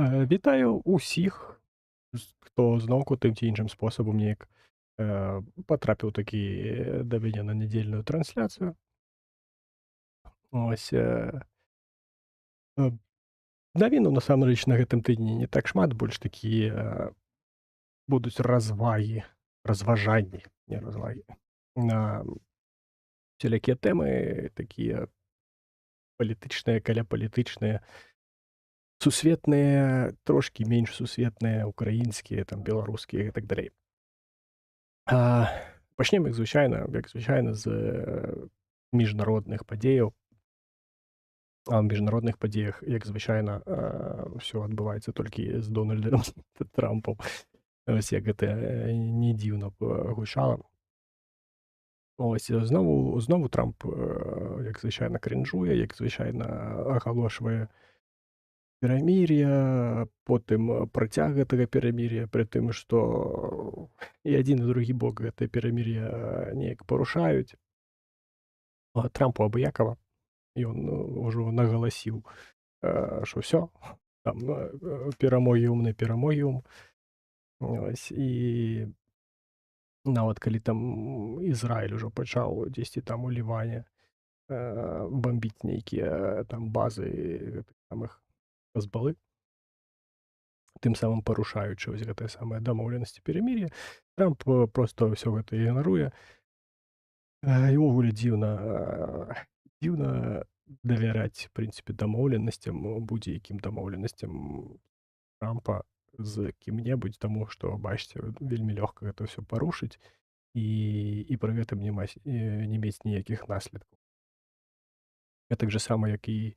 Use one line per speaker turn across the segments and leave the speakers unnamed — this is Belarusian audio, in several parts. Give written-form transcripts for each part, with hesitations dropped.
Вітаю усіх, хто зноўку тым ці іншым спосабам неяк патрапіў такі да мяне на нядзельную трансляцыю. Ось э, навіну насамрэч на гэтым тыдні не так шмат, больш такія будуць развагі, разважанні, не развагі на усялякія тэмы, такія палітычныя, каляпалітычныя, сусветныя, трошкі менш сусветныя, украінскія, там беларускія і так далей. Пачнем, як звычайна з міжнародных падзеяў. А ў міжнародных падзеях, як звычайна, ўсё адбываецца толькі з Дональдам Трампам. Ось як гэта не дзіўна б гучала. Ось знову Трамп, як звычайна, крінжуе, як звычайна, агалошвае перамір'я, потым працяг гэтага перамір'я, пры тым, што і адзін і другі бок гэтае перамір'я неяк парушаюць. Трампу абыякава. Ён ужо нагаласіў, што ўсё, там перамогіум. Ось, і нават калі там Ізраіль ужо пачаў дзесьці там у Ліване бамбіць нейкія там базы гэтых самых Хезбалы, тым самым парушаючы вось гэтыя самыя дамоўленасці перамір'я, Трамп проста ўсё гэта ігнаруе. І ўвогуле дзіўна давяраць, в прынцыпе, дамоўленасцям, будзе-якім дамоўленасцям Трампа з кім-небудзь, таму што, бачыце, вельмі лёгка гэта ўсё парушыць і пры гэтым не мець ніякіх наследкаў. Гэтак жа сама, як і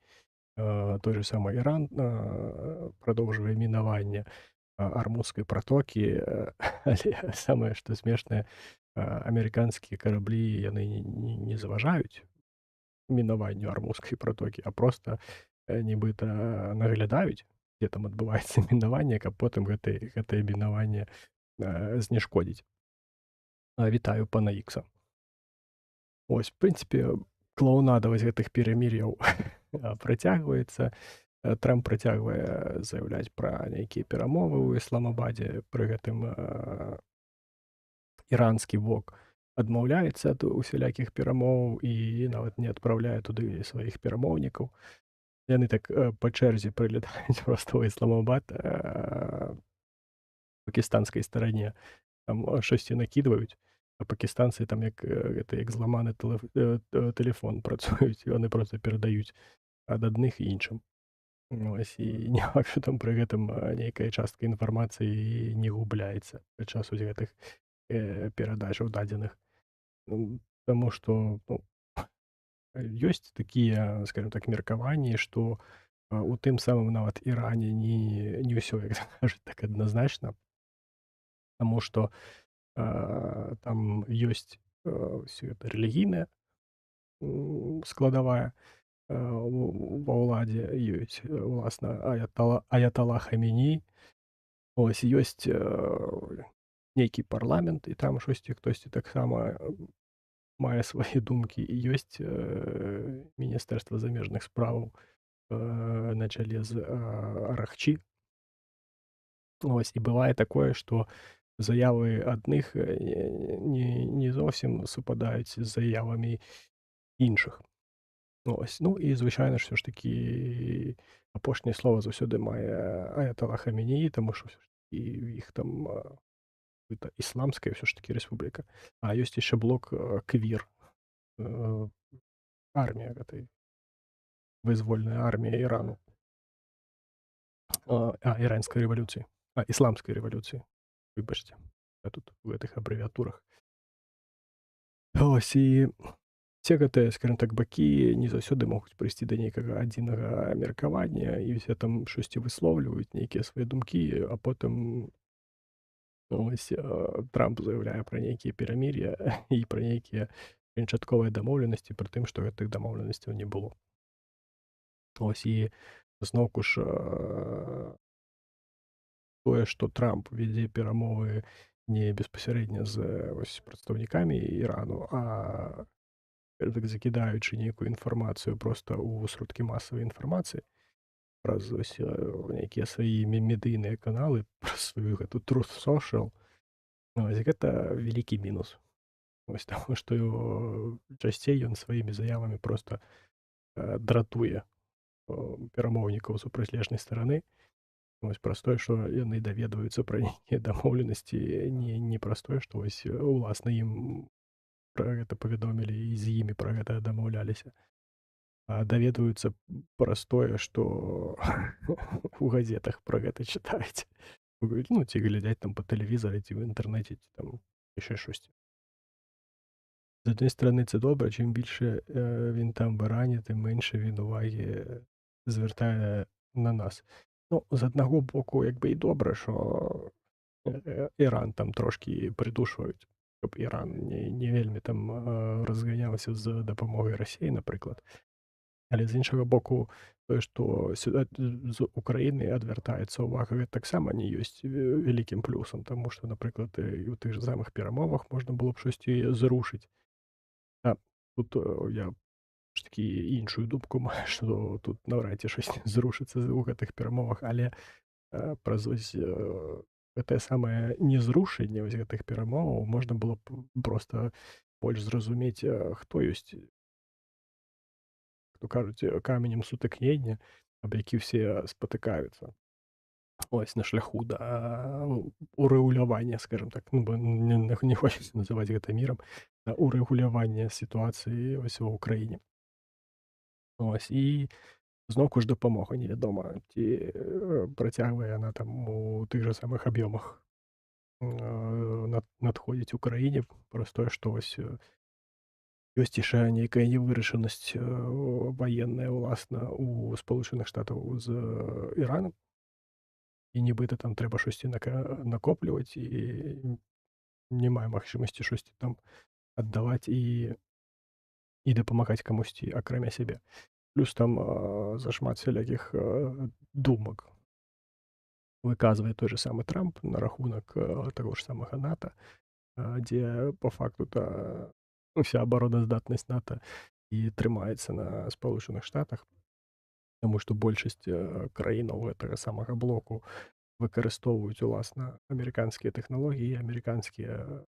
той же самы Іран прадоўжвае мінаванне Армузскай пратокі, але самае, што смешнае, амерыканскія караблі, яны не заважаюць мінаванню Армузскай пратокі, а проста нібыта наглядаюць, дзе там адбываецца мінаванне, каб потым гэтае мінаванне знешкодзіць. Вітаю пана Ікса. Ось, в прынцыпе, клоунада вось гэтых перамір'яў працягваецца. Трамп працягвае заяўляць пра нейкія перамовы ў Ісламабадзе, пры гэтым іранскі бок адмаўляецца ад усялякіх перамоў і нават не адпраўляе туды сваіх перамоўнікаў. Яны так па чэрзе прылятаюць проста ў Ісламабад пакістанскай старане, там штосьці накідваюць, а пакістанцы там як зламаны тэлефон працуюць, яны проста перадаюць ад адных і іншым. Ось, і не факт, што там пры гэтым нейкая частка інфармацыі не губляецца падчас вось гэтых перадачаў дадзеных. Таму што ёсць такія, скажем так, меркаванні, што у тым самым нават Іране не ўсё, як кажуць, так адназначна, таму што там ёсць гэта рэлігійная складавая ва ўладзе, ёсць уласна аятала Хаменеі. Ось, ёсць нейкі парламент, і там хтосьці таксама мае свае думкі, і ёсць міністэрства замежных справаў на чале з Арахчі. Ось, і бывае такое, што заявы адных не зовсім супадаюць з заявамі іншых. Ось, ну і звычайна ж ўсё ж такі апошняе слова заўсёды мае аятала Хаменеі, таму што ўсё ж такі іх там это ісламская ўсё ж такі рэспубліка. А ёсць яшчэ блок квір, армія гэтай вызвольная армія Ірану, іранскай рэвалюцыі, ісламскай рэвалюцыі, выбачце, я тут у гэтых абрэвіатурах. Ось, і все гэтыя, скажем так, бакі не заўсёды могуць прыйсці да нейкага адзінага меркавання, і ўсе там штосьці выслоўліваюць, нейкія свае думкі, а потым ось Трамп заяўляе пра нейкія перамір'я і пра нейкія канчатковыя дамоўленасці, пры тым, што гэтых дамоўленасцяў не было. Ось, і зноўку ж тое, што Трамп вядзе перамовы не беспасярэдня з прадстаўнікамі Ірану, а так закідаючы нейкую інфармацыю проста ў сродкі масавай інфармацыі, праз вось нейкія свае медыйныя каналы, праз сваю гэту Truth Social. Вось гэта вялікі мінус. Вось таму што часцей ён сваімі заявамі проста дратуе перамоўнікаў супрацьлежнай стараны. Вось праз тое, што яны даведваюцца пра нейкія дамоўленасці не праз тое, што вось уласна ім пра гэта паведомілі і з імі пра гэта дамаўляліся. А даведваюцца праз тое, што у газетах пра гэта чытаюць. Ну, ці глядзяць там па тэлевізары, ці в інтэрнэце, ці там яшчэ штосьці. З однієї сторони, це добре, чим більше він там барані, тим менше він уваги звертає на нас. Ну, з одного боку, якби і добре, що Іран там трошки придушують, щоб Іран не вельми там розганявся з допомогою Росії, наприклад. Але з іншого боку, те, що сюди з України адвертається увага, так само не є великим плюсом, тому що, наприклад, і у тих же самих перемовах можна було б щось зрушити. А тут я ж таки іншую думку маю, што тут наўрад ці щось зрушыцца ў гэтых перамовах, але праз вось гэтае самае незрушэнне вось гэтых перамоваў можна было б проста больш зразумець, хто ёсць, то кажуць, каменем сутыкнення, аб які ўсе спатыкаюцца. Ось на шляху да урэгулявання, скажем так, ну, бо не хочацца называць гэта мірам, урэгулявання сітуацыі вось ва ўкраіне. Ось, і зноўку ж дапамога невядома, ці працягвае яна там у тых жа самых аб'ёмах надходзіць у краіне праз тое, што вось ёсць яшчэ нейкая невырашанасць ваенная ўласна у Спалучаных Штатаў з Іранам. І нібыта там трэба штосьці накопліваць, і няма магчымасці штосьці там аддаваць і дапамагаць камусьці, акрамя сябе. Плюс там зашмат всялякіх думак выказвае той же самы Трамп на рахунак таго ж самага НАТО, дзе па факту-то уся абароназдатнасць НАТО і трымаецца на Спалучаных Штатах, таму што большасць краінаў гэтага самага блоку выкарыстоўваюць уласна амерыканскія тэхналогіі, амерыканскія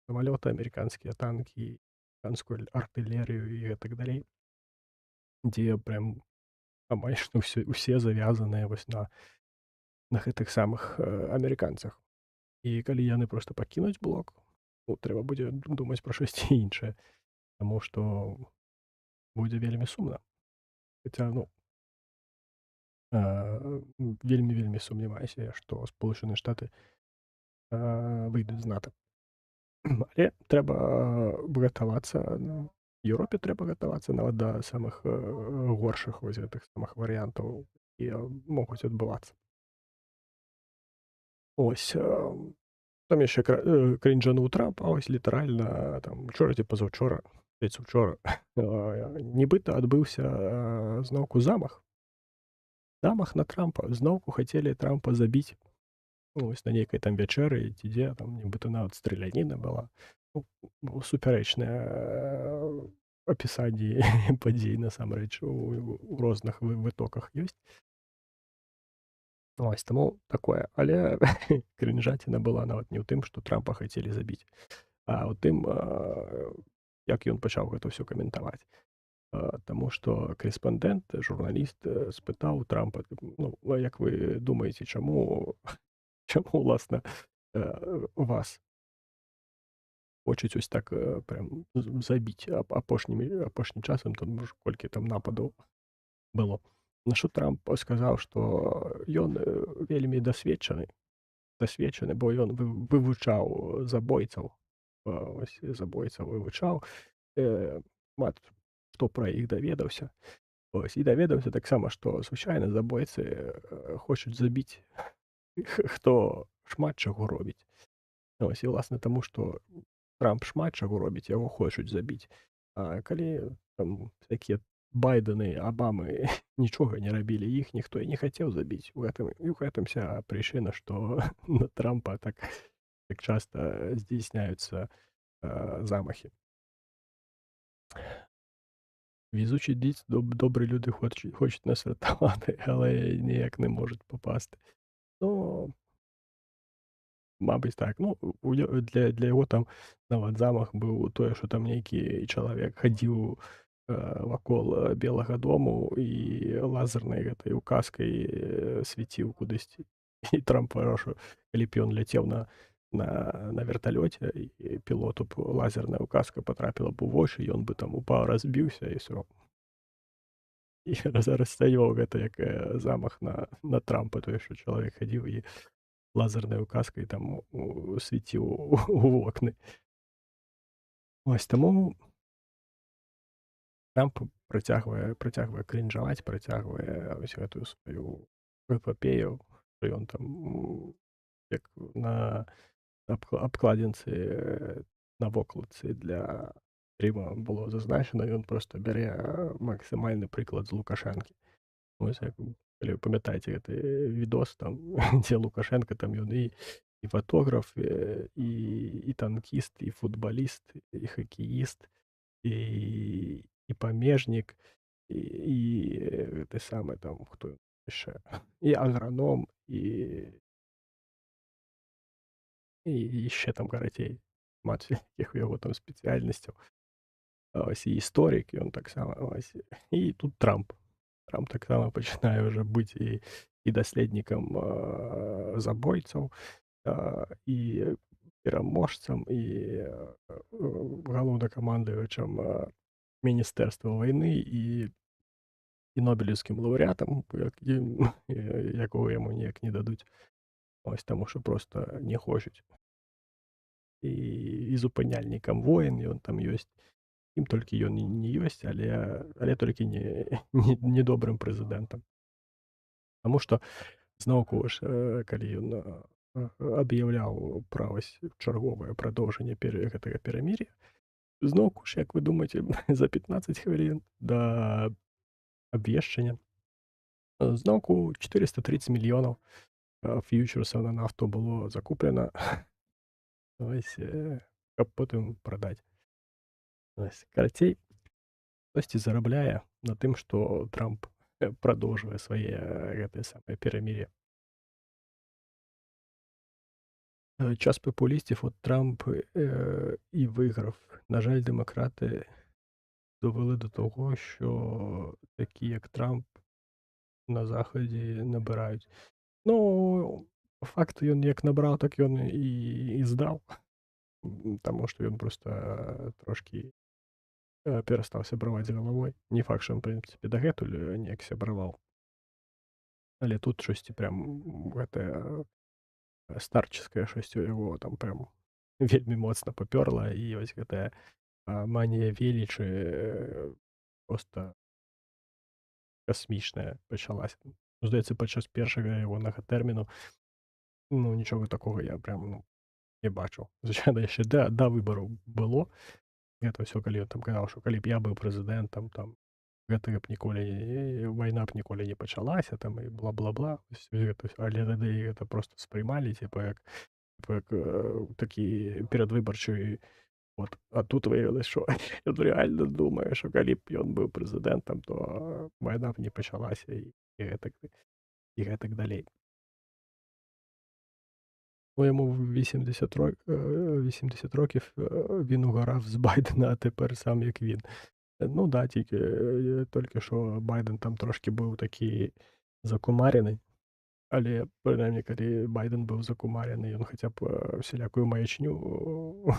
самалёты, амерыканскія танкі, амерыканскую артылерыю і гэтак далей, дзе прям амаль што ўсе завязаныя вось на гэтых самых амерыканцах. І калі яны проста пакінуць блок, ну, трэба будзе думаць пра штосьці іншае, таму што будзе вельмі сумна. Хаця, ну, вельмі сумняваюся, што Сполучаныя Штаты выйдуць з НАТО. Але трэба гатавацца, Еўропе трэба гатавацца нават да самых горшых вось гэтых самых варыянтаў, якія могуць адбывацца. Ось, там яшчэ крінжануў Трамп, а ось літаральна там учора ці пазаўчора, здаецца, учора, нібыта адбыўся зноўку замах. Замах на Трампа. Зноўку хацелі Трампа забіць. Ось на нейкай там вячэры, ці дзе там нібыта нават страляніна была. Ну, супярэчнае апісанні падзей насамрэч у розных вытоках ёсць. Ось, таму такое. Але крінжаціна была нават не ў тым, што Трампа хацелі забіць, а ў тым, як ён пачаў гэта ўсё каментаваць. Таму што корэспандэнт, журналіст спытаў Трампа, ну, як вы думаеце, чаму уласна вас хочуць ось так прям забіць апошнім часам, там колькі там нападаў было. На што Трамп сказаў, што ён вельмі дасведчаны, бо ён вывучаў забойцаў, вывучаў, шмат хто пра іх даведаўся. Ось, і даведаўся таксама, што звычайна забойцы хочуць забіць хто шмат чаго робіць. Ось, і ўласна таму, што Трамп шмат чаго робіць, яго хочуць забіць. А калі там такія Байдены, Абамы нічога не рабілі, іх ніхто і не хацеў забіць. У гэтым вся прычына, што на Трампа так часта здзяйсняюцца замахі. Везучі добрі люди хочуть нас врятувати, але ніяк не можуть попасти. Ну, мабуть, так. Ну, для яго там нават замах быў тое, што там нейкі чалавек хадзіў, вакол, Белага дому і лазернай гэтай указкай, свяціў кудысьці. І Трамп вырашыў, калі б ён ляцеў на верталёце, і пілоту б лазерная указка патрапіла б у вочы, ён бы там упаў, разбіўся і ўсё. І расцэньваў гэта як, замах на Трампа, тое, што чалавек хадзіў і лазернай указкай там свяціў у вокны. Ось таму Трамп працягвае крінжаваць, працягвае вось гэтую сваю эпапею, што ён там, як на абкладинцы, на вокладцы для стріма было зазначана, ён проста бярэ максімальны прыклад з Лукашэнкі. Вось як калі вы памятаеце гэты відос там, дзе Лукашенко, там ён і фатограф, і танкіст, і футбаліст, і хакеіст, і памежнік, і гэты самы там хто яшчэ, і аграном, і яшчэ там карацей шмат якіх у яго там спецыяльнасцяў. Ось і гісторык ён таксама, ось. І тут Трамп. Трамп таксама пачынае ўжо быць і даследнікам, забойцаў, і пераможцам, і галоўнакамандуючым, міністэрства вайны, і нобелеўскім лаўрэатам, якога яму ніяк не дадуць. Ось таму што проста не хочуць. І зупыняльнікам воін ён там ёсць. Ім толькі ён не ёсць, але толькі не добрым прэзідэнтам. Таму што зноўку ж, калі ён аб'яўляў пра вось чарговае прадоўжанне гэтага перамір'я, зноўку ж, як вы думаеце, за 15 хвілін да абвешчання зноўку 430 мільёнаў фьючерсаў на нафту было закуплена, ось, каб потым прадаць. Ось, карацей, хтосьці зарабляе на тым, што Трамп прадоўжвае свае гэтае самае перамір'е. Час популістів, от Трамп і виграв. На жаль, демократи довели до того, що такі, як Трамп, на Заході набирають. Ну, по факту ён як набраў, так ён і здаў. Таму што ён проста трошкі перастаў сябраваць з галавой. Не факт, што ён, в прынцыпе, дагэтуль неяк сябраваў. Але тут штосьці прям гэтае старческае штосьці у яго там прям вельмі моцна папёрла, і вось гэтая манія велічы проста касмічная пачалася. Здаецца, падчас першага ягонага тэрміну, ну, нічога такога я прям не бачыў. Звычайна яшчэ да выбараў было. Гэта ўсё, калі ён там казаў, што калі б я быў прэзідэнтам, там гэтага б ніколі вайна б ніколі не пачалася, там і бла-бла-бла. Гэта ўсё. Але тады гэта проста спрымалі, як такі перадвыбарчы. От. А тут виявилось, що він реально думає, що коли б він був президентом, то війна б не почалася і так далі. Ну, йому 80 років, він угорав з Байдена, а тепер сам як він. Ну да, тільки що Байден там трошки був такий закумарений, але принаймні, коли Байден був закумарений, він хоча б всілякую маячню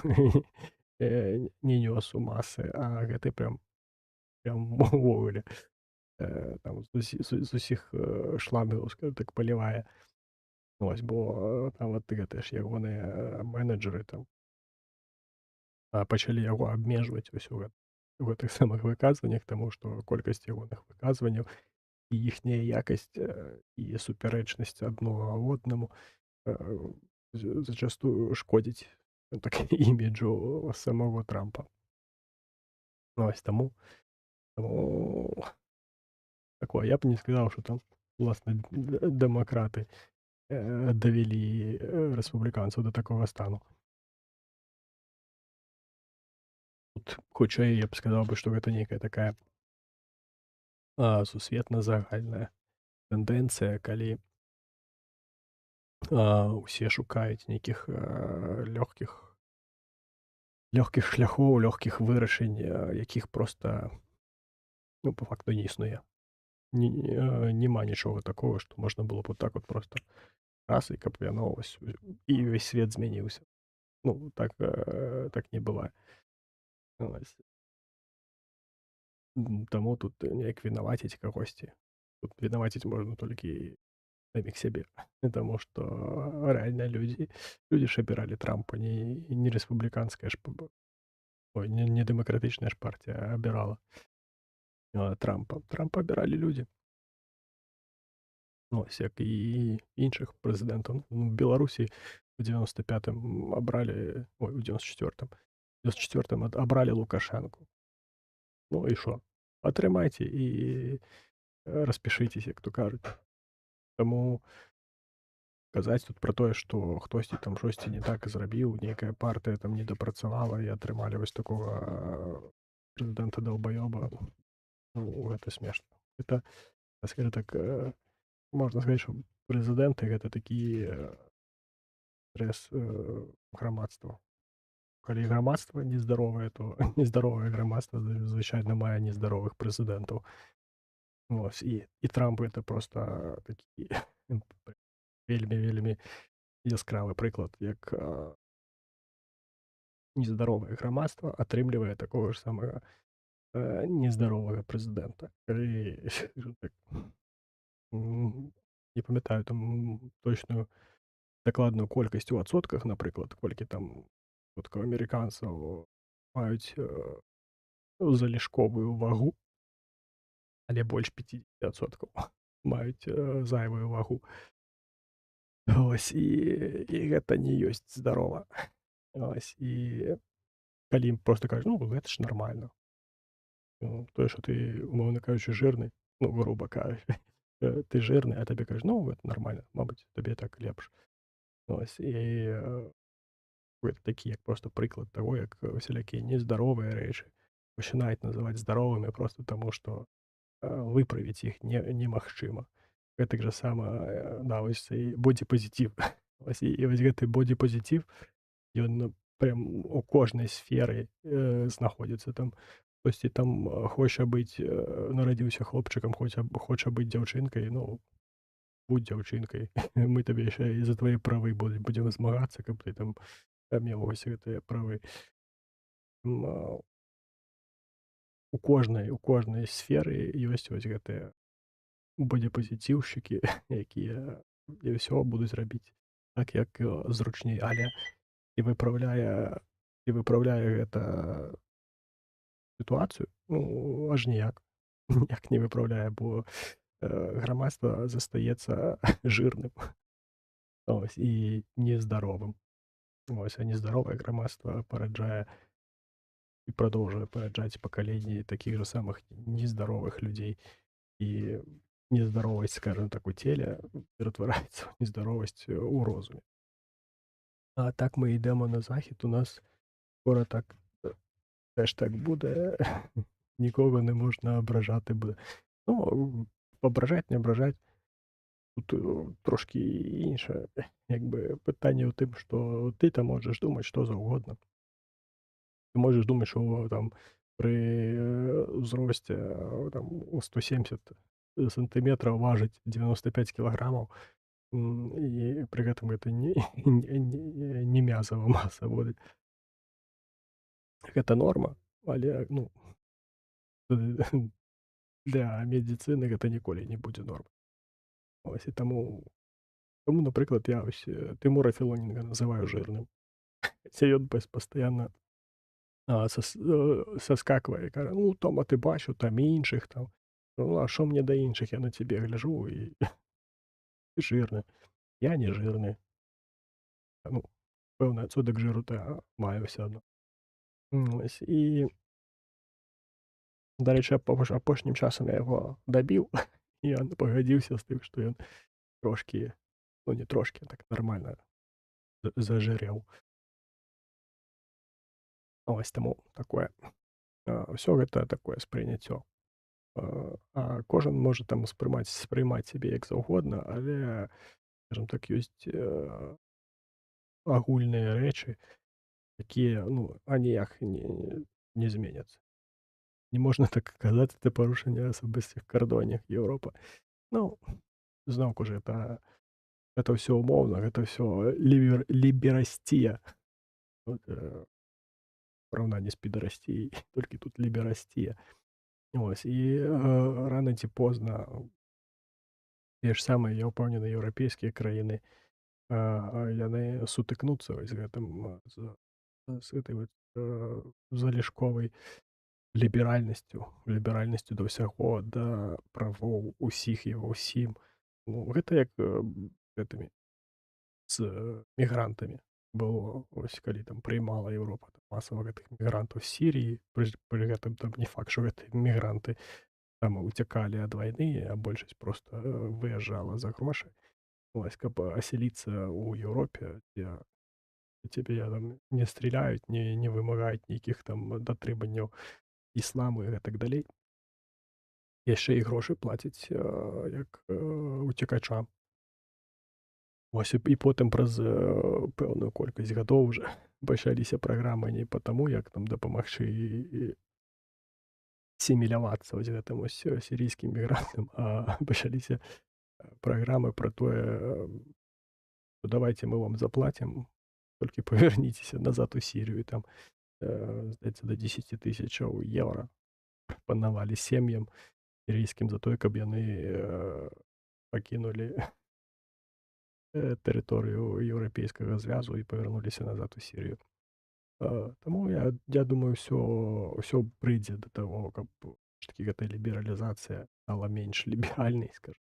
не нёс у масы, а гэты прям увогуле там з усіх шламаў, скажем так, палівае. Вось, бо там вот гэтыя ж ягоныя менеджеры там пачалі яго абмежваць усё у гэтых самых выказваннях, таму што колькасць ягоных выказванняў і іхняя якасць і супярэчнасць адно аднаму зачастую шкодзіць так іміджу самого Трампа. Ось таму такое. Я б не сказаў, што там уласна дэмакраты давялі рэспубліканцаў да такога стану. Тут хутчэй я б сказаў бы, што гэта нейкая такая сусветна загальная тэндэнцыя, калі усе шукаюць нейкіх лёгкіх шляхоў, лёгкіх вырашэнь, якіх проста, ну, па факту не існуе. Нема нічога такого, што можна было б вот так вот просто раз, і каб яно ось і ўвесь свет змяніўся. Ну, так, так не бывае. Вось. Таму тут неяк вінаваціць кагосьці. Тут вінаваціць можна толькі саміх сябе. Таму што рэальна людзі ж абіралі Трампа, не рэспубліканская ж ой, не дэмакратычная ж партыя абірала, Трампа. Трампа абіралі людзі. Ось як і іншых прэзідэнтаў. Беларусі у 95-м абралі, ой, у 94-м абралі Лукашэнку. Ну і што? Атрымайце і распішыцеся, як то кажуць. Таму казаць тут пра тое, што хтосьці там штосьці не так зрабіў, нейкая партыя там не дапрацавала і атрымалі вось такога прэзідэнта даўбаёба, ну, гэта смешна. Это, скажем так, можна сказаць, што прэзідэнты гэта такі рэс грамадства. Калі грамадства нездаровае, то нездаровае грамадства звычайна мае нездаровых прэзідэнтаў. Вось, і Трамп гэта проста такі вельмі яскравы прыклад, як нездаровае грамадства атрымлівае такога ж самага нездаровага прэзідэнта. Калі так, не памятаю там точную дакладную колькасць у адсотках, напрыклад, колькі там адсоткаў амерыканцаў маюць залішковую вагу, але больш 50% маюць зайвую вагу. Ось, і гэта не ёсць здарова. Ось, і калі ім проста кажуць, ну, гэта ж нармальна. Ну, тое, што ты, умоўна кажучы, жирны, ну, груба кажучы, ты жирны, а табе кажуць, ну, гэта нармальна, мабыць, табе так лепш. Ось, і гэта такі, як проста прыклад таго, як усялякія нездаровыя рэчы пачынаюць называць здаровымі проста таму, што выправіць іх немагчыма. Гэтак жа сама, да, вось і бодзі-пазітыў. Вось, і вось гэты бодзі-пазітыў, ён прям у кожнай сферы знаходзіцца там. Хтосьці там хоча быць, нарадзіўся хлопчыкам, хоча быць дзяўчынкай, ну, будь дзяўчынкай. Мы табе яшчэ і за твае правы будзем змагацца, каб ты там меў вось гэтыя правы. У кожнай сферы ёсць вось гэтыя бодзіпазіціўшчыкі, якія і ўсё будуць рабіць так, як зручней, але і выпраўляе гэта сітуацыю, ну, аж ніяк. Ніяк не выпраўляе, бо грамадства застаецца жирным, ось, і нездаровым. Ось, а нездаровае грамадства параджае і прадоўжвае параджаць пакаленні такіх жа самых нездаровых людзей. І нездаровасць, скажем так, у целе ператвараецца ў нездаровасць у розуме. А так мы йдемо на захід, у нас скоро так теж так буде, нікого не можна ображати буде. Ну, ображать, не ображать. Тут трошки інше, якби питання у тим, що ти там можеш думати що завгодно. Ти можеш думати, що там при зрості там 170 сантиметров важить 95 килограммов, и при этом это не мясова маса будет. Гэта норма, але, ну, для медицины гэта ніколі не будзе норма. Ось, і таму, напрыклад, я ось Тимура Філоненка называю жирным. Хаця ён пастаянна саскаквае і кажа: «Ну, Тома, ты бачыў там іншых там». Ну, а што мне да іншых? Я на цябе гляджу і ты жирны. Я не жирны. Ну, пэўны адсотак жыру-то маю ўсё адно. Ось, і, дарэчы, апошнім часам я яго дабіў, і ён пагадзіўся з тым, што ён трошкі, ну, не трошкі, а так нармальна зажырэў. Ось, таму такое. Усё гэта такое спрыняццё. кожен може там сприймати собі як завгодно, але, скажімо так, ёсць, агульныя рэчы, якія, ну, аніяк не зменяцца. Не можна так казаць, це порушення особистих кордонів Європи. Ну, зноўку ж это ўсё умоўна, гэта ўсё ліберасція. Вот, параўнанні з підарасціяй, толькі тут ліберасція. Ось, і рана ці позна тыя ж самыя, я ўпэўнены, еўрапейскія краіны, яны сутыкнуцца вось з гэтым, з гэтай вот залішковай ліберальнасцю да ўсяго, да правоў усіх і ва ўсім. Ну, гэта як гэтымі з мігрантамі было, ось калі там прыймала Еўропа масава гэтых мігрантаў з Сіріі, пры гэтым там не факт, што гэтыя мігранты там уцякалі ад вайны, а большасць проста выязджала за грошы. Ось, каб аселіцца ў Еўропе, дзе цябе там не страляюць, не вымагаюць нейкіх там датрыманняў ісламу і гэтак далей. Яшчэ і грошы плаціць як уцекачам. Вось і потым праз пэўную колькасць гадоў уже пачаліся праграмы не па таму, як там дапамагчы і асімілявацца вось гэтым вось сірійскім мігрантам, а пачаліся праграмы пра тое, што давайце мы вам заплацім, толькі павярніцеся назад у Сірыю. Там, здаецца, да 10 000 еўра прапанавалі сем'ям сірійскім за тое, каб яны пакінулі тэрыторыю еўрапейскага звязу і павярнуліся назад у Сірыю. Таму я думаю, ўсё прыйдзе да таго, каб такі гэта лібералізацыя стала менш ліберальнай, скажам.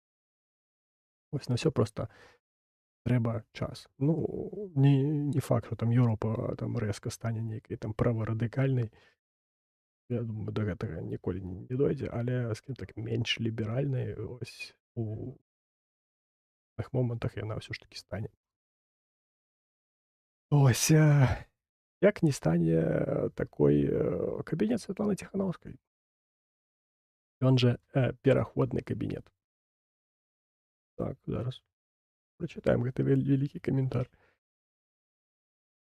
Вось на ўсё проста трэба час. Ну, не факт, што там Еўропа там рэзка стане нейкай там праварадыкальнай. Я думаю, да гэтага ніколі не дойдзе, але, скажем так, менш ліберальнай ось у тых момантах яна ўсё ж такі стане. Ось, як не стане такой кабінет Святланы Ціханаўскай. Ён жа пераходны кабінет. Так, зараз прачытаем гэты вялікі каментар.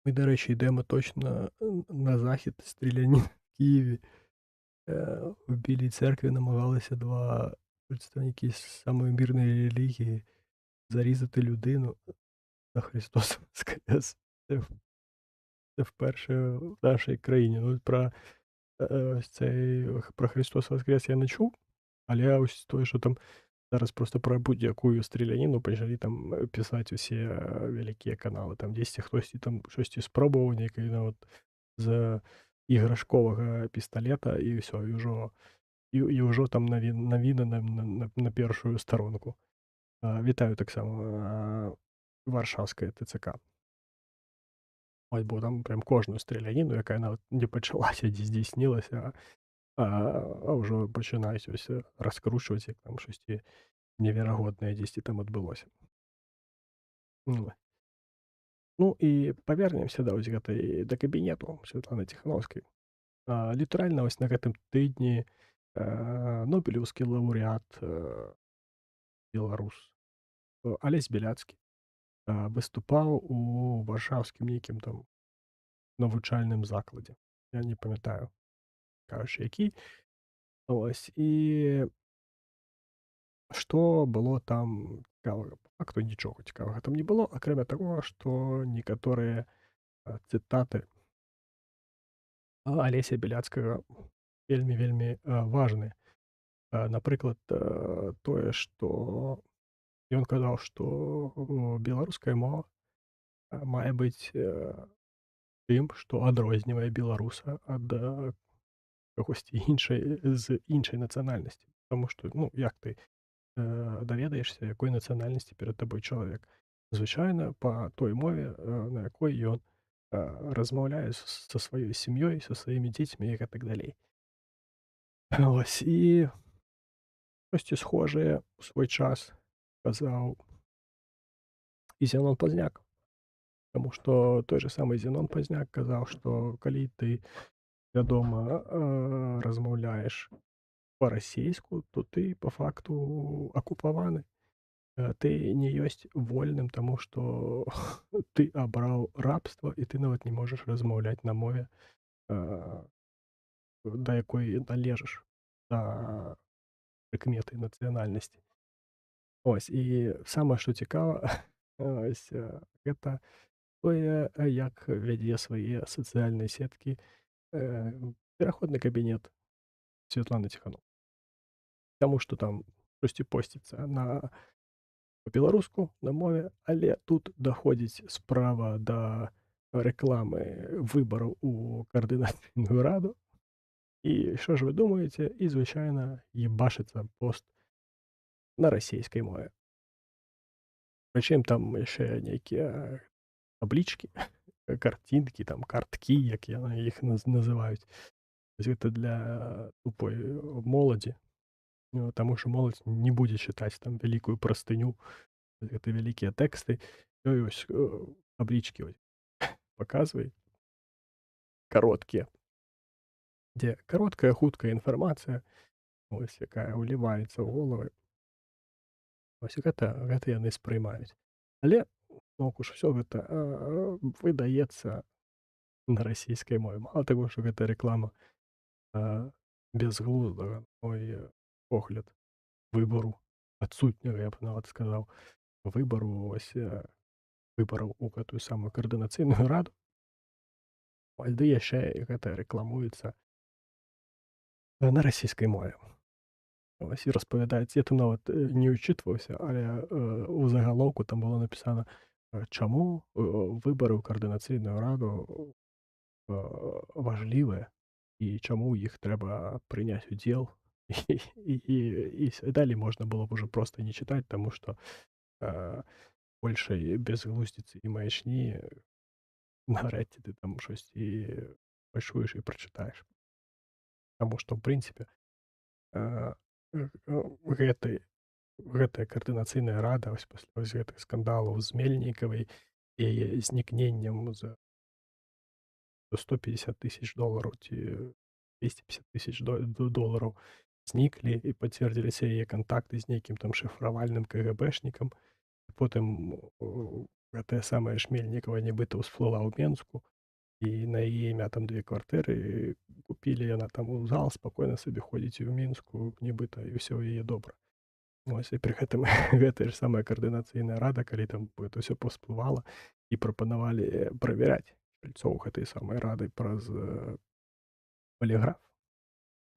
Мы, дарэчы, ідэм точна на захід стралянін в Києві. В Білій церкві намагалися два представники самої мирної релігії зарізати людину, а Христос воскрес. Це вперше в нашій країні. Ну, про Христос воскрес я не чув, але ось той, що там зараз просто про будь-яку стріляніну почали там писати усі великі канали. Там десь хтось там щось спробував, нейкий, ну, от, з іграшкового пістолета, і все, і ўжо там навіна на першую старонку. Вітаю таксама варшаўскае ТЦК. Ось, бо там прям кожную страляніну, якая нават не пачалася, дзе здзейснілася, ўжо пачынаюць ось раскручваць, як там штосьці неверагоднае дзесьці там адбылося. Ну і павернемся да вось гэтай да кабінету Святланы Ціханаўскай. Літаральна вось на гэтым тыдні нобелеўскі лаўрэат беларус Алесь Беляцкі выступаў у варшаўскім нейкім там навучальным закладзе. Я не памятаю, кажучы, які. Ось, і што было там цікавага? Па факту нічога цікавага там не было, акрамя таго, што некаторыя цытаты Алеся Беляцкага вельмі важныя. Напрыклад, тое, што ён казаў, што беларуская мова мае быць тым, што адрознівае беларуса ад кагосьці з іншай нацыянальнасці. Таму што, ну, як ты даведаешся, якой нацыянальнасці перад табой чалавек? Звычайна па той мове, на якой ён размаўляе са сваёй сям'ёй, са сваімі дзецьмі і гэтак далей. Ось, і штосьці схожае ў свой час казаў і Зенон Пазняк. Таму што той же самы Зенон Пазняк казаў, што калі ты, вядома, размаўляеш па-расейску, то ты па факту акупаваны. Ты не ёсць вольным, таму што ты абраў рабства, і ты нават не можаш размаўляць на мове, э, да якой належыш, да прыкметы нацыянальнасці. Ось, і самае, што цікава, ось, гэта тое, як вядзе свае сацыяльныя сеткі, пераходны кабінет Святланы Ціханоў. Таму што там штосьці посціцца па-беларуску, на мове, але тут даходзіць справа да рэкламы выбараў у каардынацыйную раду. І що ж ви думаєте? І, звичайно, їбашиться пост на расійскай мове. Прычым там яшчэ нейкія таблічкі, карцінкі, там карткі, як яны іх называюць. Гэта для тупой моладзі. Таму што моладзь не будзе чытаць там вялікую прастыню, гэта вялікія тэксты. Ну і вось таблічкі вось паказвай кароткія, дзе кароткая, хуткая інфармацыя, ось якая ўліваецца ў головы. Вось гэта яны спрымаюць. Але ок уж усё гэта выдаецца на расійскай мове. Мала таго, што гэта рэклама бязглуздага, на мой погляд, выбару, адсутняга, я б нават сказаў, выбару вось выбараў у гэтую самую каардынацыйную раду. Ось ды яшчэ і гэта рэкламуецца на расійскай мове. Ось і распавядаецца, я там нават не ўчытваўся, але у загалоўку там было напісана, чаму выбары ў каардынацыйную раду важлівыя і чаму ў іх трэба прыняць удзел. І далей можна было б ужо проста не чытаць, таму што большай бязглуздзіцы і маячні наўрад ці ты там штосьці пачуеш і прачытаеш. Таму што, ў прынцыпе, гэты гэтая каардынацыйная рада вось пасля вось гэтых скандалаў з Мельнікавай і яе знікненнем за $150,000 ці 250,000 долараў зніклі і пацвердзіліся яе кантакты з нейкім там шыфравальным КГБшнікам. Потым гэтая самая ж Мельнікава нібыта ўсплыла ў Менску, і на яе імя там 2 кватэры купілі, яна там у зал спакойна сабе ходзіць у Мінску, нібыта, і ўсё ў яе добра. Вось і пры гэтым гэтая ж самая каардынацыйная рада, калі там гэта ўсё паўсплывала і прапанавалі правяраць чальцоў гэтай самай рады праз паліграф.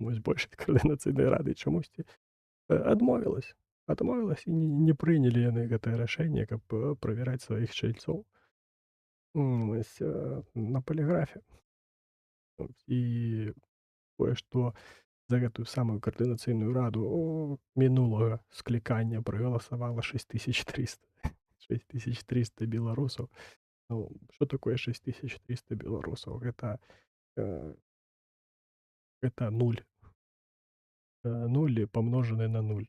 Вось большасць каардынацыйнай рады чамусьці адмовілася. Адмовілася і не прынялі яны гэтае рашэнне, каб правяраць сваіх чальцоў вось на паліграфе. І тое, што за гэтую самую каардынацыйную раду мінулага склікання прагаласавала 6300 6300 беларусаў. Ну, што такое 6300 беларусаў? Гэта нуль. Нуль памножаны на нуль.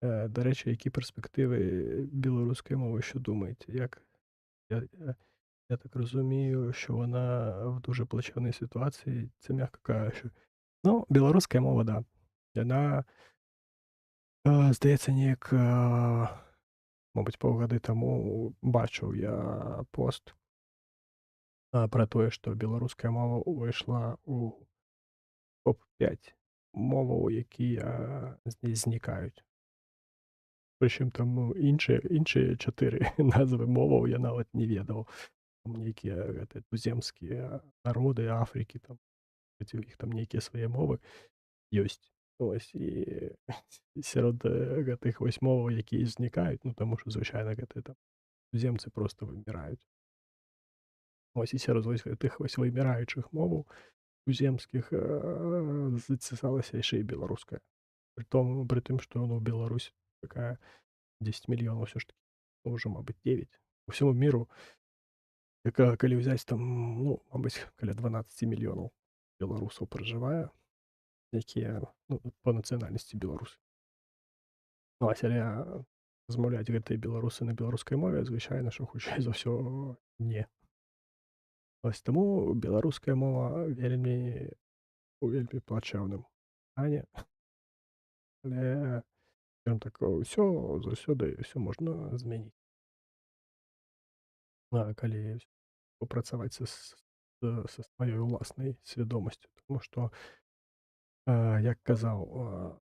До речі, які перспективи білоруської мови, що думаєте? Я так розумію, що вона в дуже плачевній ситуації, це м'яко кажучи. Ну, білоруська мова, да. Вона, здається, ніяк, мабуть, паўгады таму бачыў я пост пра тое, што беларуская мова ўвайшла ў топ-5 моваў, якія знікаюць. Прычым там іншыя 4 назвы моваў я нават не ведаў. Там нейкія гэтыя туземскія народы Афрыкі, там іх там нейкія свае мовы ёсць. Вось і сярод гэтых вось моваў, якія знікаюць, ну таму што звычайна гэтыя там туземцы проста выміраюць. Вось і сярод вось гэтых вось выміраючых моваў туземскіх зацісалася яшчэ і беларуская. Пры тым, што ну Беларусь такая 10 мільёнаў ўсё ж такі, ўжо, мабыць, 9. По всяму міру, калі ўзяць там, ну, мабыць, каля 12 мільёнаў беларусаў пражывае, якія ну, па нацыянальнасці беларусы. Ну, але размаўляць гэтыя беларусы на беларускай мове, звычайна, што хутчэй за ўсё не. Вось таму беларуская мова вельмі плачэўным стане, але ён так ўсё заўсёды ўсё можна змяніць. Калі папрацаваць са сваёй уласнай свядомасцю, тому што, як казаў,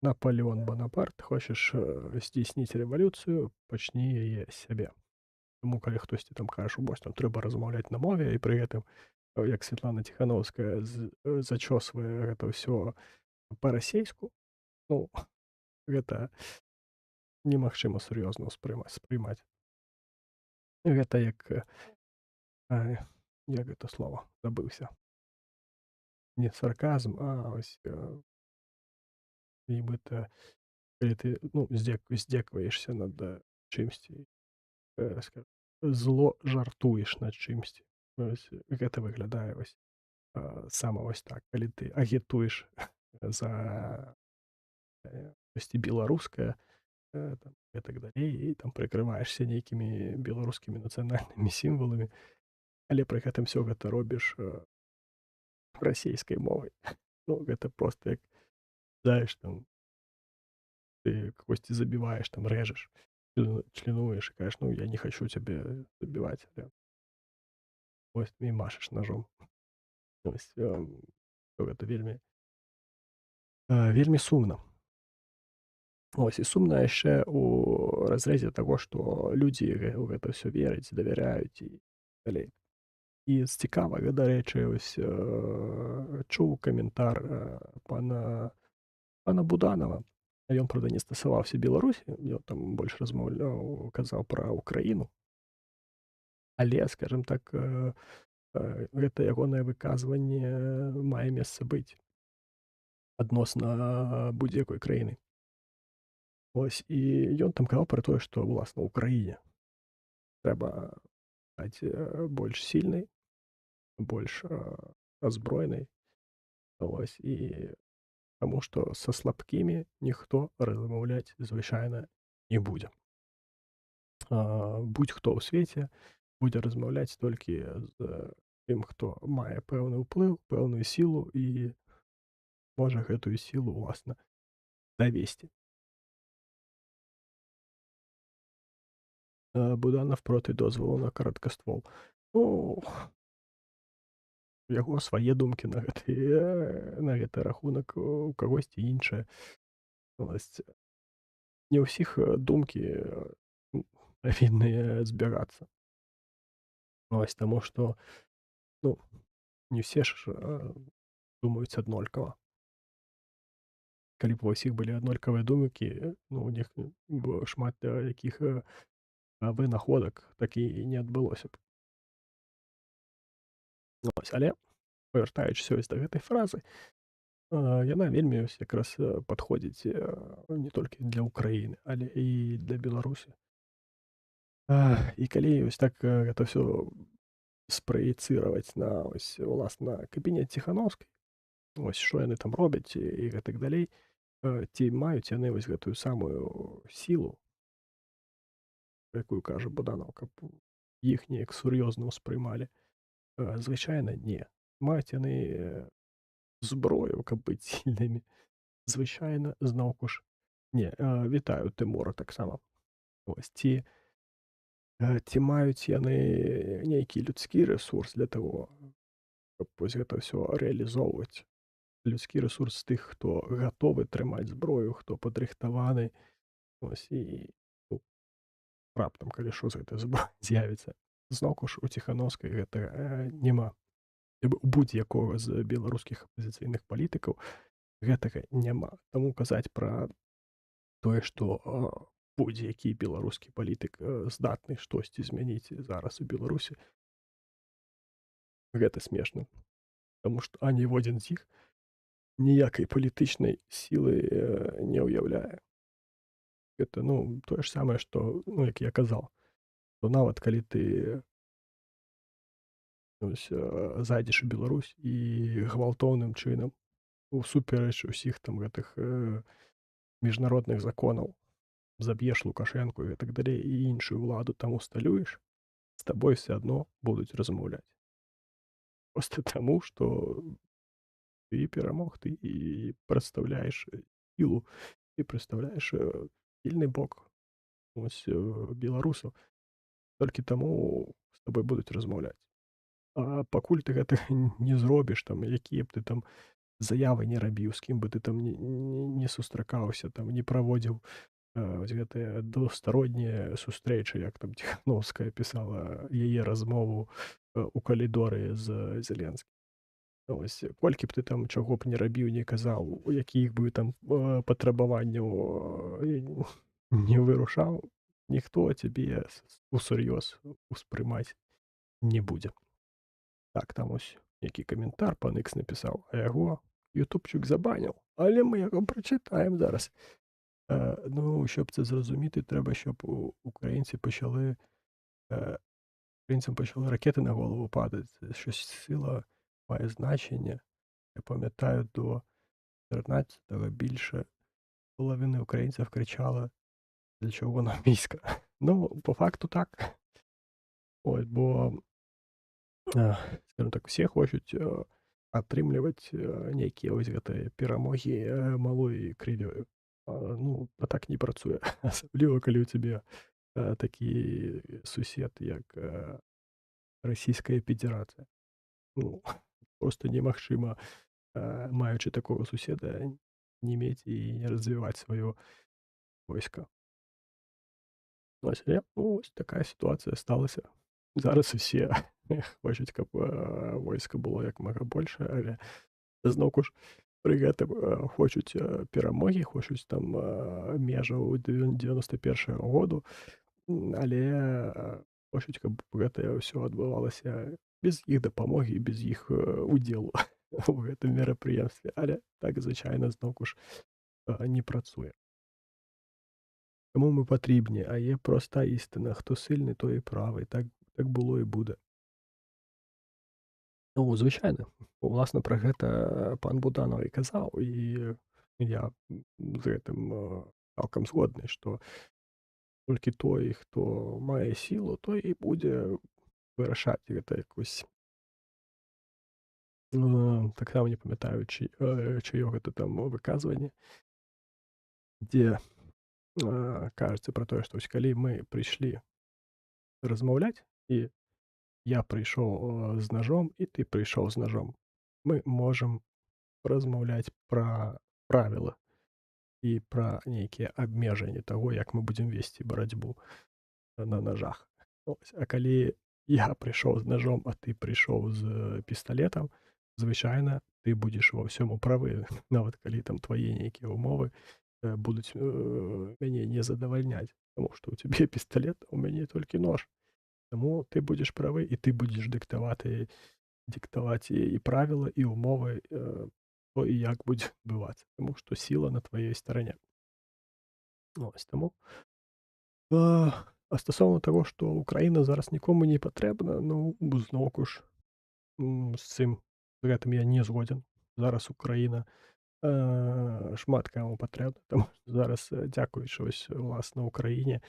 Напалеон Бонапарт: "Хочаш, здзейсніць рэвалюцыю, пачні яе з сябе". Таму калі хтосьці там кажа, што вось там трэба размаўляць на мове і пры гэтым, як Святлана Ціханаўская зачосвае гэта ўсё па-расейску, ну, гэта немагчыма сур'ёзна спрымаць. Гэта як, як гэта слова, забыўся. Не сарказм, а ось, нібыта, калі ты, ну, здзекваешся над, чымсьці, зло жартуеш над чымсьці. Вось гэта выглядае вось, сама вось так, калі ты агітуеш за, штосьці беларускае, там і так далей, і там прыкрываешся нейкімі беларускімі нацыянальнымі сімваламі, але пры гэтым всё гэта робіш, расейскай мовай. Ну, гэта проста як, знаеш, там ты кагосьці забіваеш, там рэжаш, членуеш і кажаш: "Ну, я не хочу цябе забіваць", але вось і машаш ножом. Вось, гэта вельмі, вельмі сумна. Ось і сумна яшчэ ў разрэзе таго, што людзі ў гэта ўсё вераць, давяряюць і далей. І з цікавага, дарэчы, ось, чуў каментар, пана Буданова. Ён, праўда, не стасаваўся Беларусі, ён там больш размаўляў, казаў пра Ўкраіну. Але, скажам так, гэта ягонае выказванне мае месца быць адносна будзе-якой краіны. Ось, і ён там казаў пра тое, што, уласна, Ўкраіне трэба стаць, больш сільнай, больш, азброенай. Вось, і таму што са слабкімі ніхто размаўляць звычайна не будзе. Будь-хто ў свеце будзе размаўляць толькі з тым, хто мае пэўны ўплыў, пэўную сілу і можа гэтую сілу, уласна, давесці. Буданов проти дозволу на караткаствол. Ну, у яго свае думкі на гэты рахунак, у кагосьці іншае. Вось, не ўсіх, думкі, павінны збягацца. Вось, таму што, ну, не ўсе ж, думаюць аднолькава. Калі б ва ўсіх былі аднолькавыя думкі, ну, у них шмат, якіх, вынаходак так і не адбылося б. Вось, але вяртаючыся ось да гэтай фразы, яна вельмі ось якраз, падходзіць, не толькі для Ўкраіны, але і для Беларусі. І калі вось так, гэта ўсё спраецыраваць на ось, уласна, кабінет Ціханаўскай, ось што яны там робяць і гэтак далей, ці маюць яны вось гэтую самую сілу, пра якую кажа Буданаў, каб іх неяк сур'ёзна ўспрымалі? Звычайна не. Маюць яны, зброю, каб быць сільнымі? Звычайна зноўку ж не. Вітаю Тымура таксама. Вось, ці маюць яны нейкі людскі рэсурс для таго, каб вось гэта ўсё рэалізоўваць? Людскі рэсурс тых, хто гатовы трымаць зброю, хто падрыхтаваны, ось, і, ну, раптам, калі што з гэтай зброяй з'явіцца. Зноўку ж у Ціханаўскай гэтага, няма. У будзе-якога з беларускіх апазіцыйных палітыкаў гэтага няма. Таму казаць пра тое, што, будзе-які беларускі палітык, здатны штосьці змяніць зараз у Беларусі, гэта смешна. Таму што аніводзін з іх ніякай палітычнай сілы, не ўяўляе. Гэта, ну, тое ж самае, што, ну, як я казаў, што нават калі ты ось, зайдзеш у Беларусь і гвалтоўным чынам, усуперач усіх там гэтых, міжнародных законаў, заб'еш Лукашэнку і гэтак далей, і іншую ўладу там усталюеш, з табой все адно будуць размаўляць. Проста таму, што Ти перемог, ти і представляєш силу, ти представляєш сильний бок ось білорусаў. Толькі таму з табой будуць размаўляць. А пакуль ты гэтага не зробіш, там, якія б ты там заявы не рабіў, з кім бы ты там не сустракаўся, там, не праводзіў вось гэтыя двухстароннія сустрэчы, як там Ціханаўская пісала яе размову у калідоры з Зеленскім. Ось, колькі б ты там чаго б не рабіў, не казаў, у якіх бы там патрабаванняў не вырушаў, ніхто цябе усур'ёз успрымаць не будзе. Так, там ось які каментар пан Ікс напісаў, а яго ютубчык забаніў, але мы яго прачытаем зараз. Ну, щоб це зрозуміти, треба, щоб українці почали, українцям почали ракети на голову падати. Це щось сила має значення. Я пам'ятаю, до 14-го більше половини українців кричало, для чого нам війська. Ну, по факту так. Ось, бо, скажімо так, всі хочуть атрымліваць нейкія вось гэтыя перамогі малой крывёю. Ну, а так не працуе. Асабліва, калі ў цябе такі сусед, як Расійская Федэрацыя. Ну, просто немагчыма, маючы такого суседа, не мець і не развіваць сваё войска. Ось, ну, ось такая сітуацыя сталася. Зараз усе хочуць, каб войска было як мага большае, але зноўку ж пры гэтым хочуць перамогі, хочуць там межаў 91-го году, але хочуць, каб гэтае ўсё адбывалася без іх дапамогі, без іх удзелу у гэтым мерапрыемстве. Але так звычайна зноўку ж не працуе. Кому ми потрібні, а є проста істина: хто сильний, той і правий. Так було і буде. Ну, звичайно. Власне, про гэта пан Буданов і казаў, і я з гэтым цалкам згодны, што толькі той, хто мае сілу, той і будзе вырашаць гэта якось. Таксама не памятаю, чыё гэта там выказванне, дзе кажацца пра тое, што вось калі мы прыйшлі размаўляць, і я прыйшоў з ножом, і ты прыйшоў з ножом, мы можам размаўляць пра правілы і пра нейкія абмежанні таго, як мы будзем весці барацьбу на ножах. Ось. А калі я прыйшоў з ножом, а ты прыйшоў з пісталетам, звычайна ты будзеш ва ўсём правы, нават калі там твае нейкія ўмовы будуць мяне не задавальняць, таму што ў цябе пісталет, а ў мяне толькі нож. Таму ты будзеш правы, і ты будзеш диктаваць і правіла, і ўмовы, то і як будзе адбывацца, таму што сіла на тваёй старане. Ось таму. А стасоўна таго, што Ўкраіна зараз нікому не патрэбна, ну, зноўку ж з гэтым я не згодзен. Зараз Украіна шмат каму патрэбна, таму што зараз, дзякуючы вось уласна Ўкраіне,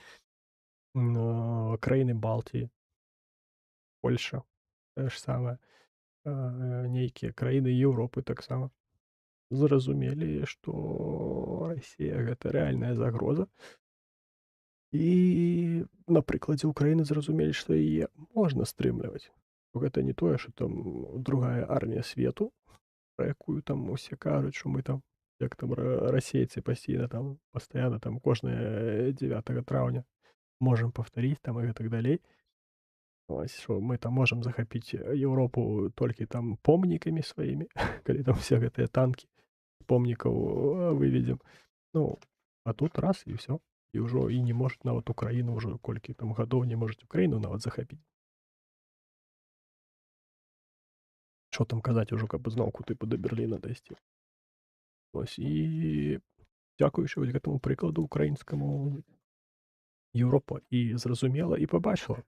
краіны Балтыі, Польша тое ж самае, нейкія краіны Еўропы таксама зразумелі, што Расія гэта рэальная загроза. І на прыкладзе Ўкраіны зразумелі, што яе можна стрымліваць. Гэта не тое, што там другая армія свету, пра якую там усе кажуць, што мы там, як там расейцы пастаянна там кожнае 9 траўня можам паўтарыць там і гэтак далей. Ось, што мы там можам захапіць Еўропу толькі там помнікамі сваімі, калі там усе гэтыя танкі помнікаў выведзем. Ну, а тут раз і ўсё. І ўжо і не можа нават Украіну ўжо колькі там гадоў не можуць Украіну нават захапіць. Што там казаць ужо, каб зноўку тыпу да Берліна дайсці. Ось, і дзякуючы вось гэтаму прыкладу украінскаму, Еўропа і зразумела, і пабачыла,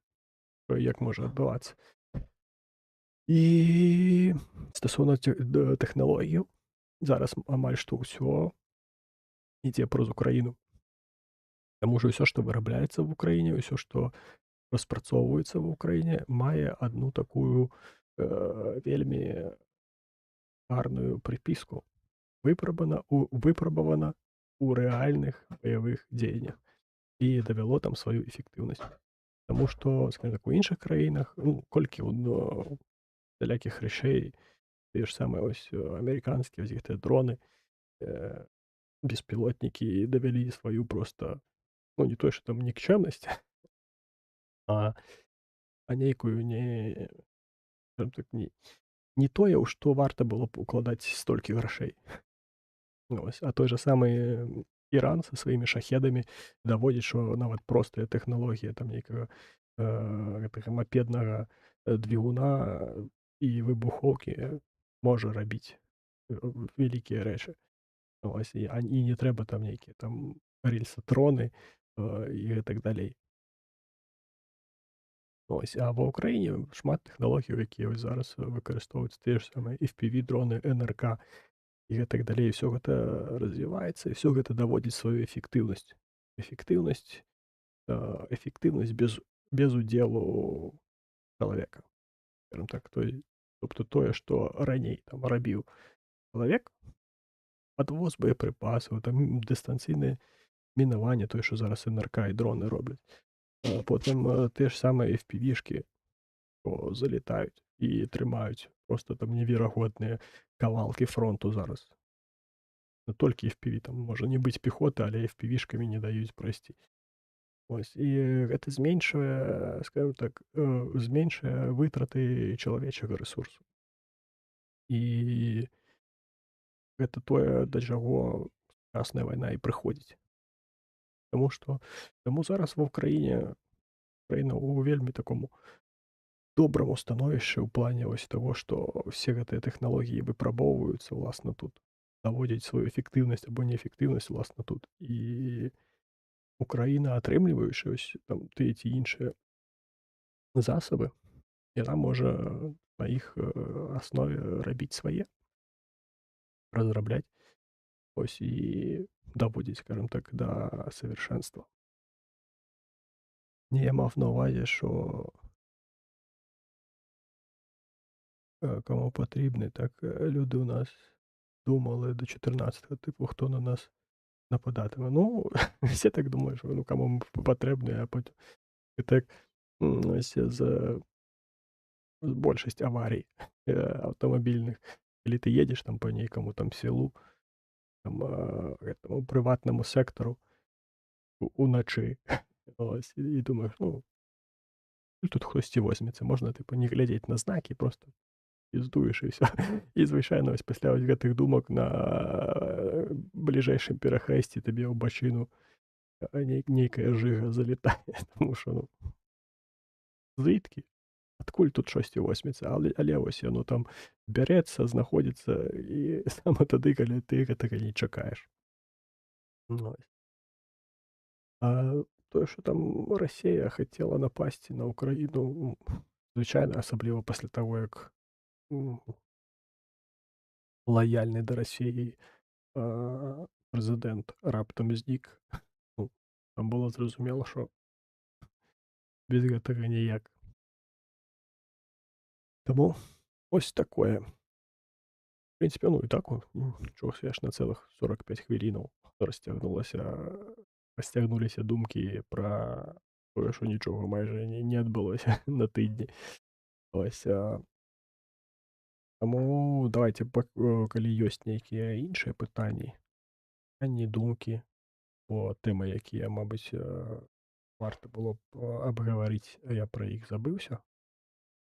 як можа адбывацца. І стасоўна тэхналогіяў, зараз амаль што ўсё ідзе праз Украіну. Таму што ўсё, што вырабляецца ў Украіне, ўсё, што распрацоўваецца ў Украіне, мае адну такую вельмі гарную припіску: выпрабавана ў рэальных баявых дзеяннях і давяло там сваю эфектыўнасць. Таму што, скажем так, у іншых краінах, колькі всялякіх рэчэй, тыя ж самыя вось амерыканскія вось гэтыя дроны, э, беспілотнікі давялі сваю проста, не тое, што там нікчэмнасць, а нейкую скажем так, не тое, ў што варта было б укладаць столькі грашэй. Вось, а той жа самы Іран са сваімі шахедамі даводзіць, што нават простая тэхналогія там нейкага гэтага мапеднага двігуна і выбухоўкі можа рабіць вялікія рэчы. Вось, і не трэба там нейкія там рельсатроны і гэтак далей. Ось, а ва ўкраіне шмат тэхналогіяў, якія вось зараз выкарыстоўваюцца, тыя ж самыя FPV-дроны, НРК і гэтак далей. Усё гэта развіваецца, і ўсё гэта даводзіць сваю эфектыўнасць. Эфектыўнасць, эфектыўнасць без удзелу чалавека. Скажем так, тобто тое, што раней там рабіў чалавек, падвоз боепрыпасаў, там дыстанцыйнае мінаванне, тое, што зараз НРК і дроны робяць. Потым тыя ж самыя FPV-шкі залетаюць і трымаюць проста там неверагодныя кавалкі фронту зараз. Толькі FPV, там можа не быць пехоты, але FPV-шкамі не даюць прайсці. Ось, і гэта зменшвае, скажем так, зменшае вытраты чалавечага рэсурсу. І гэта тое, да чаго сучасная вайна і прыходзіць. Таму зараз ва ўкраіне краіна ў вельмі такому добраму становішчы ў плане вось таго, што ўсе гэтыя тэхналогіі выпрабоўваюцца ўласна тут, даводзяць сваю эфектыўнасць або неэфектыўнасць уласна тут. І Украіна, атрымліваючы вось там тыя ці іншыя засабы, яна можа на іх аснове рабіць свае, разрабляць, ось і даводзіць, скажем так, да савершэнства. Не, я мав на увазі, що кому потрібні, так люди у нас думали до 14-го, типу, хто на нас нападатиме. Всі так думають, що кому ми потрібні, а потім і так ось з більшість аварій автомобільних. Коли ти їдеш там по нейкому там селу, там этому приватному сектору уночі, ось, і думаєш, тут хтось возьметься, можна, типу, не глядіти на знаки, просто піздуєш і все. І, звичайно, ось після ось гэтых думок на бліжэйшым перахрэсці табе ў бачыну нейкая жыга залетае, тому що, звідки? Адкуль тут щось возьметься? Але ось яно там бярэцца, знаходзіцца, і саме тады, калі ты гэтага не чакаеш. Ось. А тое, що там Расія хацела напасці на Ўкраіну, звычайна, асабліва пасля таго, як лаяльны да Расіі прэзідэнт раптам знік. Там было зразумела, што без гэтага ніяк. Таму ось такое. В прынцыпе, і так чого ж на цэлых 45 хвілінаў расцягнуліся думкі пра тое, што нічога майже не адбылося на тыдні. Ось, таму давайце, калі ёсць нейкія іншыя пытанні, думкі по тэмы, якія, мабыць, варта было б абгаварыць, я пра іх забыўся,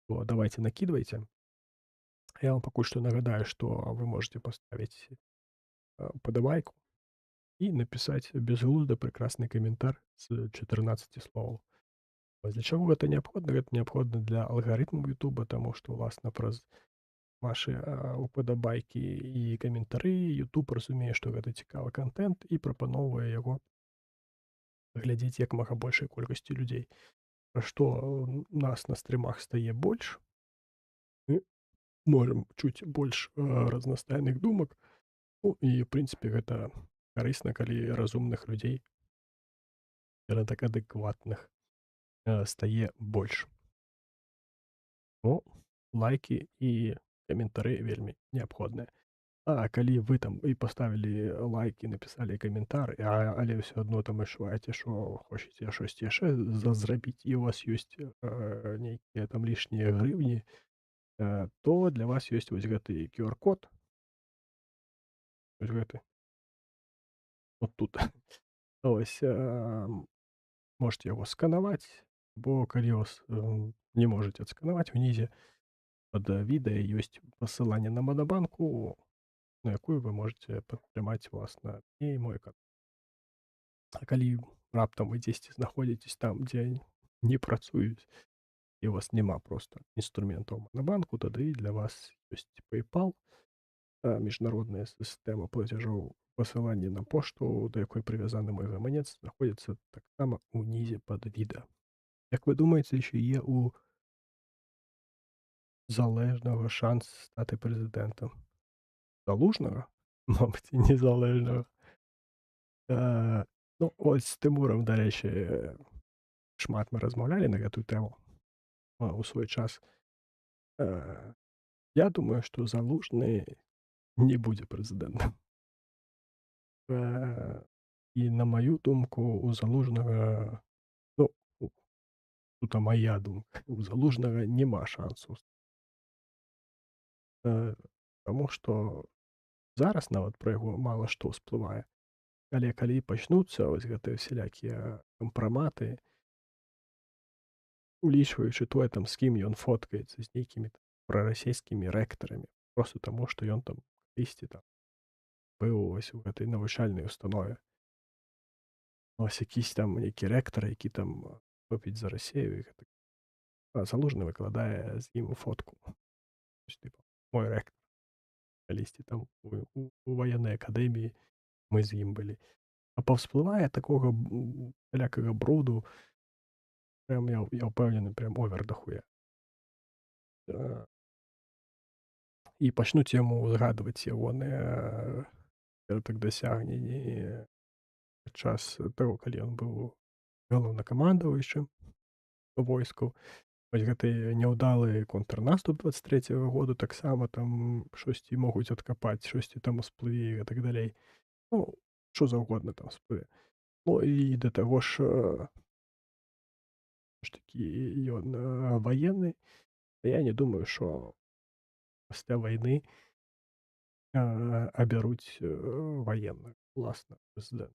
то давайце накідвайце. Я вам пакуль што нагадаю, што вы можете паставіць падабайку і напісаць безглузды прекрасны каментар з 14 словаў. Для чаго гэта неабходна? Гэта неабходна для алгарытму Ютуба, таму што, уласна, праз вашы упадабайкі і каментары Ютуб разумее, што гэта цікавы кантэнт і прапаноўвае яго глядзець як мага большай колькасці людзей. Пра што нас на стрымах стае больш, мы можам чуць больш разнастайных думак. І, в прынцыпе, гэта карысна, калі разумных людзей, так адэкватных, стае больш. Лайкі і каментары вельмі неабходныя. А калі вы там і паставілі лайк і напісалі каментар, але ўсё адно там адчуваеце, што хочаце штосьці яшчэ зрабіць, і ў вас ёсць нейкія там лішнія грыўні, то для вас ёсць вось гэты QR-код, вось гэты, вот тут. Ось, можете яго сканаваць, бо калі вас не можаце адсканаваць, унізе пад відэа ёсць пасыланне на манабанку, на якую вы можете падтрымаць уласна і мой канал. А калі раптам вы дзесьці знаходзіцесь там, дзе не працуюць і у вас няма проста інструментаў манабанку, тады для вас ёсць PayPal, міжнародная сістэма плацяжоў, пасыланне на пошту, да якой прывязаны мой гаманец, знаходзіцца таксама ўнізе пад відэа. Як ви думаєте, чи є у Залежного шанс стати президентом? Залужного? Мабуть, і незалежного. Ну, ось з Тимуром, до речі, шмат ми розмовляли на эту тему у свой час. Я думаю, що Залужний не буде президентом. І на мою думку, у Залужного, ну, тут моя думка, у Залужного нема шансу. Тому що зараз нават пра яго мала што ўсплывае. Але калі пачнуцца вось гэтыя ўсялякія кампраматы, улічваючы тое, там, з кім ён фоткаецца, з нейкімі прарасійскімі рэктарамі, проста таму, што ён там калісьці там быў вось у гэтай навучальнай установе. Вось якісь там нейкі рэктар, які там топіць за Расею, і гэта Залужны выкладае з ім фотку. Типа, мой рэктар. Калісьці там у ваеннай акадэміі мы з ім былі. А паўсплывае такога всялякага бруду, прям я ўпэўнены, прям овер дахуя. І пачнуць яму згадваць ягоныя так дасягненні падчас таго, калі ён быў галоўнакамандуючым войскаў. Вось гэты няўдалы контрнаступ 23-го году таксама там штосьці могуць адкапаць, штосьці там усплыве і так далей. Ну, што заўгодна там всплыве. Ну і да таго ж такі ён ваенны. Я не думаю, што пасля вайны абяруць ваенных, уласна, прэзідэнта.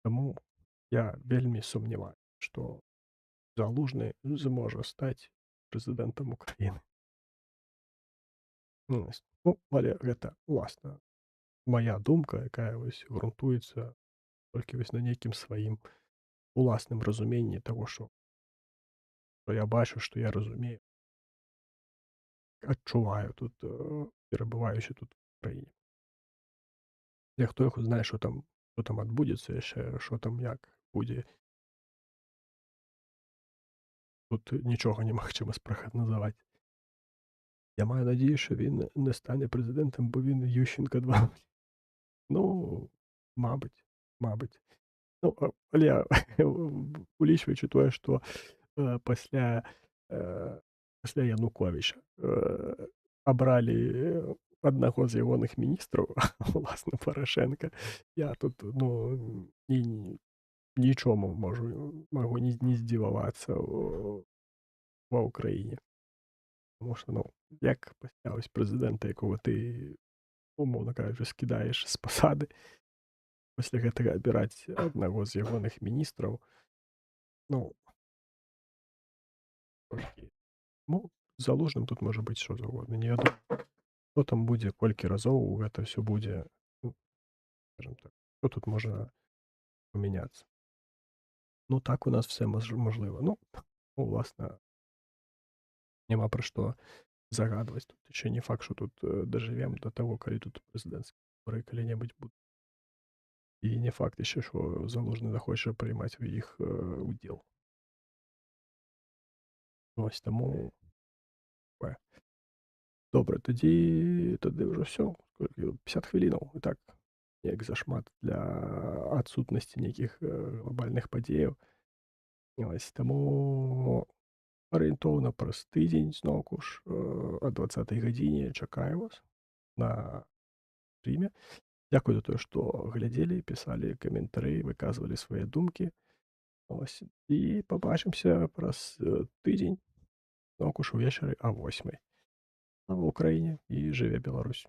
Таму я вельмі сумняваюся, што Залужны зможа стаць прэзідэнтам Украіны. Ну, але гэта, уласна, мая думка, якая вось грунтуецца толькі вось на нейкім сваім уласным разуменні таго, што я бачу, што я разумею, адчуваю тут, перабываючы тут у краіне. Я хто яго знае, што там адбудзецца яшчэ, што там як будзе. Тут нічога немагчыма спрагназаваць. Я маю надію, що він не стане президентом, бо він Ющенка 2. Ну, мабуть. Ну, але улічваючы тое, што пасля Януковіча абралі аднаго з ягоных міністраў, уласна, Парашенка, я тут, ну, нічому магу не здзівавацца ва ўкраіне. Тому що, ну, як пасля ось прэзідэнта, якога ты, умоўна кажучы, скідаеш з пасады, пасля гэтага абіраць аднаго з ягоных міністраў, ну, трошкі, ну, Залужным тут можа быць што заўгодна. Не вядома, што там будзе, колькі разоў гэта ўсё будзе, ну, скажем так, што тут можа памяняцца. Ну, так у нас все можлива. Ну, уласна, няма пра што загадваць. Тут яшчэ не факт, што тут дажывем да таго, калі тут прэзідэнцкія выбары калі-небудзь будуць. І не факт яшчэ, што Залужны захоча прыймаць у іх удзел. Вось таму такое. Добра, тады ўжо ўсё. 50 хвілінаў. І так, неяк зашмат для адсутнасці нейкіх глобальных падзеяў. Вось таму Арыентоўна праз тыдзень зноўку ж о 20 гадзіне чакаем вас на стрыме. Дзякуй за тое, што глядзелі, пісалі каментары, выказвалі свае думкі. Ось. І пабачымся праз тыдзень зноўку ж увечары о 8. Слава Ўкраіне і жыве Беларусь!